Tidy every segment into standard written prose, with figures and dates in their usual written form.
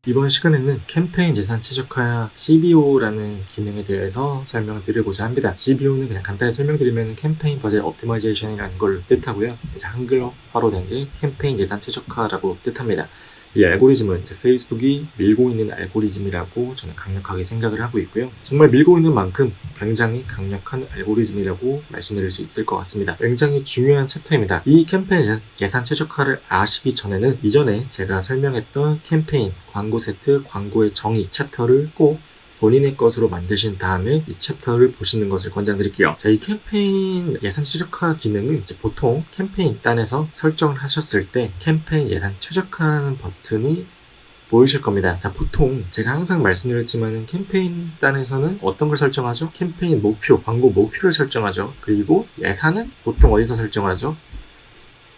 이번 시간에는 캠페인 예산 최적화 CBO라는 기능에 대해서 설명드리고자 합니다. CBO는 그냥 간단히 설명드리면 캠페인 버젯 옵티마이제이션이라는 걸 뜻하고요. 이제 한글화로 된 게 캠페인 예산 최적화라고 뜻합니다. 이 알고리즘은 이제 페이스북이 밀고 있는 알고리즘이라고 저는 강력하게 생각을 하고 있고요. 정말 밀고 있는 만큼 굉장히 강력한 알고리즘이라고 말씀드릴 수 있을 것 같습니다. 굉장히 중요한 챕터입니다. 이 캠페인 예산 최적화를 아시기 전에는 이전에 제가 설명했던 캠페인, 광고 세트, 광고의 정의 챕터를 꼭 본인의 것으로 만드신 다음에 이 챕터를 보시는 것을 권장드릴게요. 자, 이 캠페인 예산 최적화 기능은 이제 보통 캠페인 단에서 설정을 하셨을 때 캠페인 예산 최적화라는 버튼이 보이실 겁니다. 자, 보통 제가 항상 말씀드렸지만 캠페인 단에서는 어떤 걸 설정하죠? 캠페인 목표, 광고 목표를 설정하죠. 그리고 예산은 보통 어디서 설정하죠?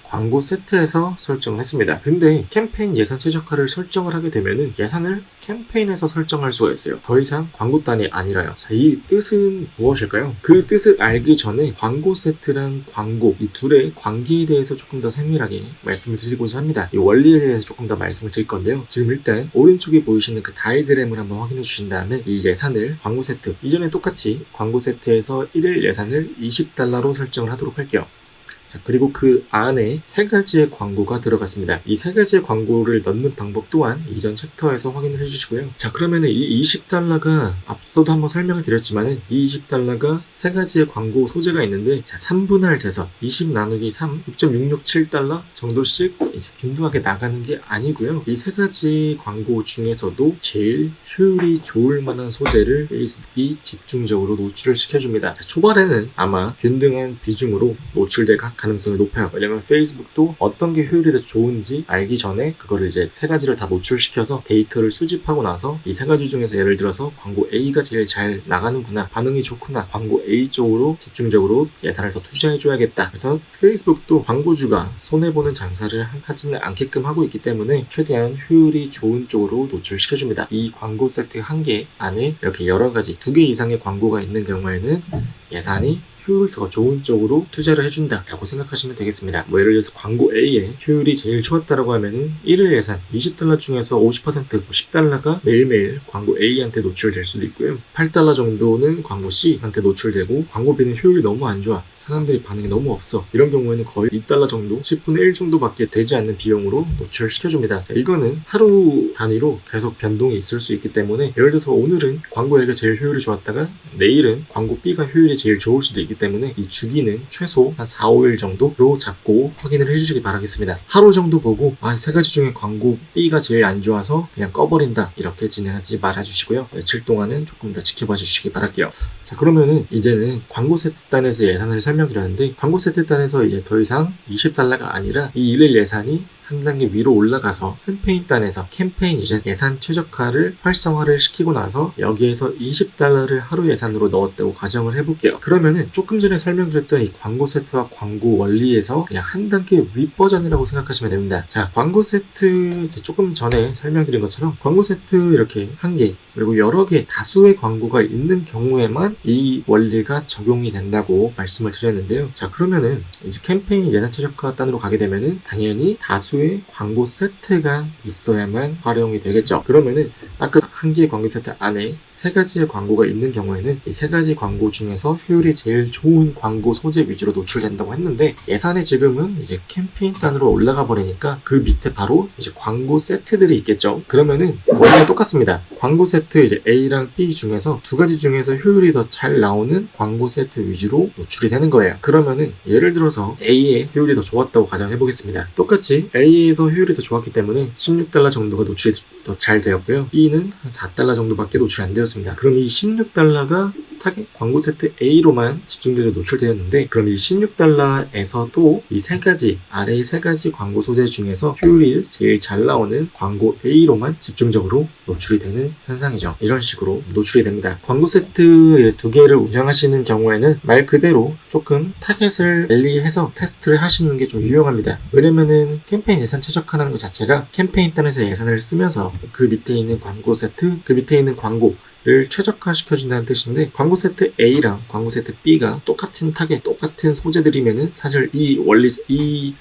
광고 세트에서 설정을 했습니다. 근데 캠페인 예산 최적화를 설정을 하게 되면은 예산을 캠페인에서 설정할 수가 있어요. 더 이상 광고단이 아니라요. 자, 이 뜻은 무엇일까요? 그 뜻을 알기 전에 광고 세트랑 광고, 이 둘의 관계에 대해서 조금 더 세밀하게 말씀을 드리고자 합니다. 이 원리에 대해서 조금 더 말씀을 드릴 건데요. 지금 일단 오른쪽에 보이시는 그 다이그램을 한번 확인해 주신 다음에 이 예산을 광고 세트, 이전에 똑같이 광고 세트에서 1일 예산을 $20로 설정을 하도록 할게요. 자, 그리고 그 안에 세 가지의 광고가 들어갔습니다. 이 세 가지의 광고를 넣는 방법 또한 이전 챕터에서 확인을 해주시고요. 자, 그러면은 이 $20가 앞서도 한번 설명을 드렸지만은 이 $20가 세 가지의 광고 소재가 있는데, 자, 3분할 돼서 20 나누기 3, 6.667달러 정도씩 이제 균등하게 나가는 게 아니고요. 이 세 가지 광고 중에서도 제일 효율이 좋을 만한 소재를 페이스북이 집중적으로 노출을 시켜줍니다. 자, 초반에는 아마 균등한 비중으로 노출될 가능성이 높아요. 왜냐면 페이스북도 어떤 게 효율이 더 좋은지 알기 전에 그거를 이제 세 가지를 다 노출시켜서 데이터를 수집하고 나서 이 세 가지 중에서 예를 들어서 광고 A가 제일 잘 나가는구나, 반응이 좋구나, 광고 A 쪽으로 집중적으로 예산을 더 투자해줘야겠다. 그래서 페이스북도 광고주가 손해보는 장사를 하지는 않게끔 하고 있기 때문에 최대한 효율이 좋은 쪽으로 노출시켜줍니다. 이 광고 세트 한 개 안에 이렇게 여러 가지 2개 이상의 광고가 있는 경우에는 예산이 효율이 더 좋은 쪽으로 투자를 해준다 라고 생각하시면 되겠습니다. 뭐 예를 들어서 광고 A의 효율이 제일 좋았다라고 하면은 1일 예산 $20 중에서 50%, $10가 매일매일 광고 A한테 노출될 수도 있고요. $8 정도는 광고 C한테 노출되고 광고비는 효율이 너무 안 좋아, 사람들이 반응이 너무 없어, 이런 경우에는 거의 $2 정도, 10분의 1 정도밖에 되지 않는 비용으로 노출시켜줍니다. 자, 이거는 하루 단위로 계속 변동이 있을 수 있기 때문에 예를 들어서 오늘은 광고 A가 제일 효율이 좋았다가 내일은 광고 B가 효율이 제일 좋을 수도 있기 때문에 이 주기는 최소 한 4, 5일 정도로 잡고 확인을 해주시기 바라겠습니다. 하루 정도 보고 세 가지 중에 광고 B가 제일 안 좋아서 그냥 꺼버린다, 이렇게 진행하지 말아주시고요. 며칠 동안은 조금 더 지켜봐 주시기 바랄게요. 자, 그러면은 이제는 광고 세트단에서 예산을 설명드렸는데, 광고 세트단에서 이제 더 이상 $20가 아니라 이 1일 예산이 한 단계 위로 올라가서 캠페인 단에서 캠페인 예산 최적화를 활성화를 시키고 나서 여기에서 $20를 하루 예산으로 넣었다고 가정을 해볼게요. 그러면은 조금 전에 설명드렸던 이 광고 세트와 광고 원리에서 그냥 한 단계 윗버전이라고 생각하시면 됩니다. 자, 광고 세트 조금 전에 설명드린 것처럼 광고 세트 이렇게 한 개, 그리고 여러 개, 다수의 광고가 있는 경우에만 이 원리가 적용이 된다고 말씀을 드렸는데요. 자, 그러면은 이제 캠페인 예산 최적화 단으로 가게 되면은 당연히 다수의 광고 세트가 있어야만 활용이 되겠죠. 그러면은 아까 한 개의 광고 세트 안에 세 가지의 광고가 있는 경우에는 이 세 가지 광고 중에서 효율이 제일 좋은 광고 소재 위주로 노출된다고 했는데, 예산이 지금은 이제 캠페인 단으로 올라가 버리니까 그 밑에 바로 이제 광고 세트들이 있겠죠. 그러면은 원리는 똑같습니다. 광고 세트 이제 A랑 B 중에서 두 가지 중에서 효율이 더 잘 나오는 광고 세트 위주로 노출이 되는 거예요. 그러면은 예를 들어서 A의 효율이 더 좋았다고 가정해 보겠습니다. 똑같이 A에서 효율이 더 좋았기 때문에 $16 정도가 노출이 더 잘 되었고요. B는 한 $4 정도밖에 노출이 안 되었습니다. 그럼 이 $16가 타겟 광고 세트 A로만 집중적으로 노출되었는데, 그럼 이 $16에서도 이 세 가지, 아래의 세 가지 광고 소재 중에서 효율이 제일 잘 나오는 광고 A로만 집중적으로 노출이 되는 현상이죠. 이런 식으로 노출이 됩니다. 광고 세트 두 개를 운영하시는 경우에는 말 그대로 조금 타겟을 랠리해서 테스트를 하시는 게 좀 유용합니다. 왜냐면은 캠페인 예산 최적화라는 것 자체가 캠페인 단에서 예산을 쓰면서 그 밑에 있는 광고 세트, 그 밑에 있는 광고를 최적화시켜준다는 뜻인데, 광고 세트 A랑 광고 세트 B가 똑같은 타겟, 똑같은 소재들이면은 사실 이 원리, 이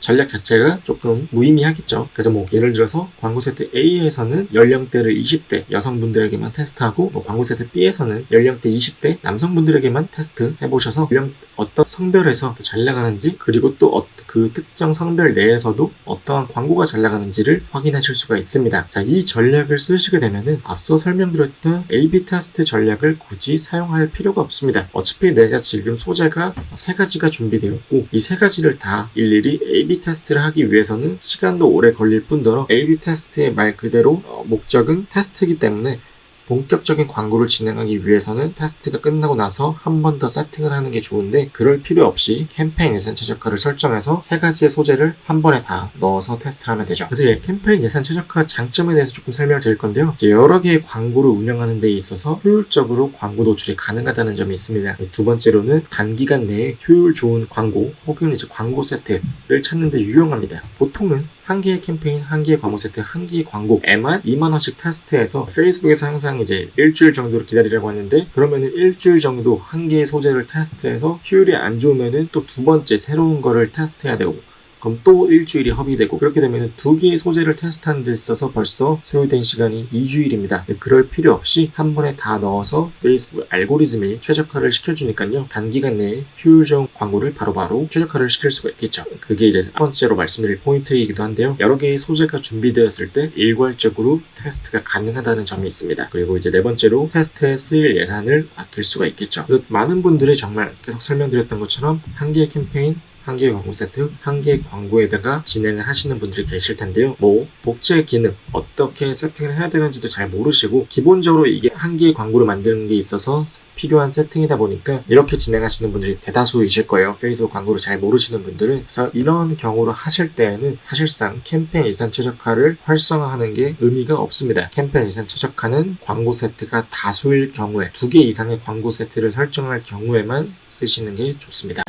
전략 자체가 조금 무의미하겠죠. 그래서 뭐 예를 들어서 광고 세트 A에서는 연령대를 20대 여성분들에게만 테스트하고 광고 세트 B에서는 연령대 20대 남성분들에게만 테스트 해보셔서 어떤 성별에서 잘 나가는지, 그리고 또 그 특정 성별 내에서도 어떠한 광고가 잘 나가는지를 확인하실 수가 있습니다. 자, 이 전략을 쓰시게 되면은 앞서 설명드렸던 A/B 테스트 전략을 굳이 사용할 필요가 없습니다. 어차피 내가 지금 소재가 3가지가 준비되었고 이 3가지를 다 일일이 A/B 테스트를 하기 위해서는 시간도 오래 걸릴 뿐더러 A/B 테스트의 말 그대로 목적은 테스트이기 때문에 본격적인 광고를 진행하기 위해서는 테스트가 끝나고 나서 한 번 더 세팅을 하는 게 좋은데, 그럴 필요 없이 캠페인 예산 최저가를 설정해서 3가지의 소재를 한 번에 다 넣어서 테스트를 하면 되죠. 그래서 캠페인 예산 최저가 장점에 대해서 조금 설명을 드릴 건데요. 이제 여러 개의 광고를 운영하는 데 있어서 효율적으로 광고 노출이 가능하다는 점이 있습니다. 두 번째로는 단기간 내에 효율 좋은 광고 혹은 이제 광고 세트를 찾는 데 유용합니다. 보통은 한 개의 캠페인, 한 개의 광고 세트, 한 개의 광고에만 2만원씩 테스트해서 페이스북에서 항상 이제 일주일 정도를 기다리라고 하는데, 그러면은 일주일 정도 한 개의 소재를 테스트해서 효율이 안 좋으면은 또 두 번째 새로운 거를 테스트해야 되고, 그럼 또 일주일이 허비되고, 그렇게 되면 2개의 소재를 테스트하는 데 있어서 벌써 소요된 시간이 2주일입니다. 그럴 필요 없이 한 번에 다 넣어서 페이스북 알고리즘이 최적화를 시켜주니까요. 단기간 내에 효율 좋은 광고를 바로바로 최적화를 시킬 수가 있겠죠. 그게 이제 첫 번째로 말씀드릴 포인트이기도 한데요. 여러 개의 소재가 준비되었을 때 일괄적으로 테스트가 가능하다는 점이 있습니다. 그리고 이제 네 번째로 테스트에 쓰일 예산을 아낄 수가 있겠죠. 많은 분들이 정말 계속 설명드렸던 것처럼 한 개의 캠페인, 한 개의 광고 세트, 한 개의 광고에다가 진행을 하시는 분들이 계실 텐데요. 복제 기능, 어떻게 세팅을 해야 되는지도 잘 모르시고, 기본적으로 이게 한 개의 광고를 만드는 게 있어서 필요한 세팅이다 보니까 이렇게 진행하시는 분들이 대다수이실 거예요. 페이스북 광고를 잘 모르시는 분들은. 그래서 이런 경우를 하실 때에는 사실상 캠페인 예산 최적화를 활성화하는 게 의미가 없습니다. 캠페인 예산 최적화는 광고 세트가 다수일 경우에 2개 이상의 광고 세트를 설정할 경우에만 쓰시는 게 좋습니다.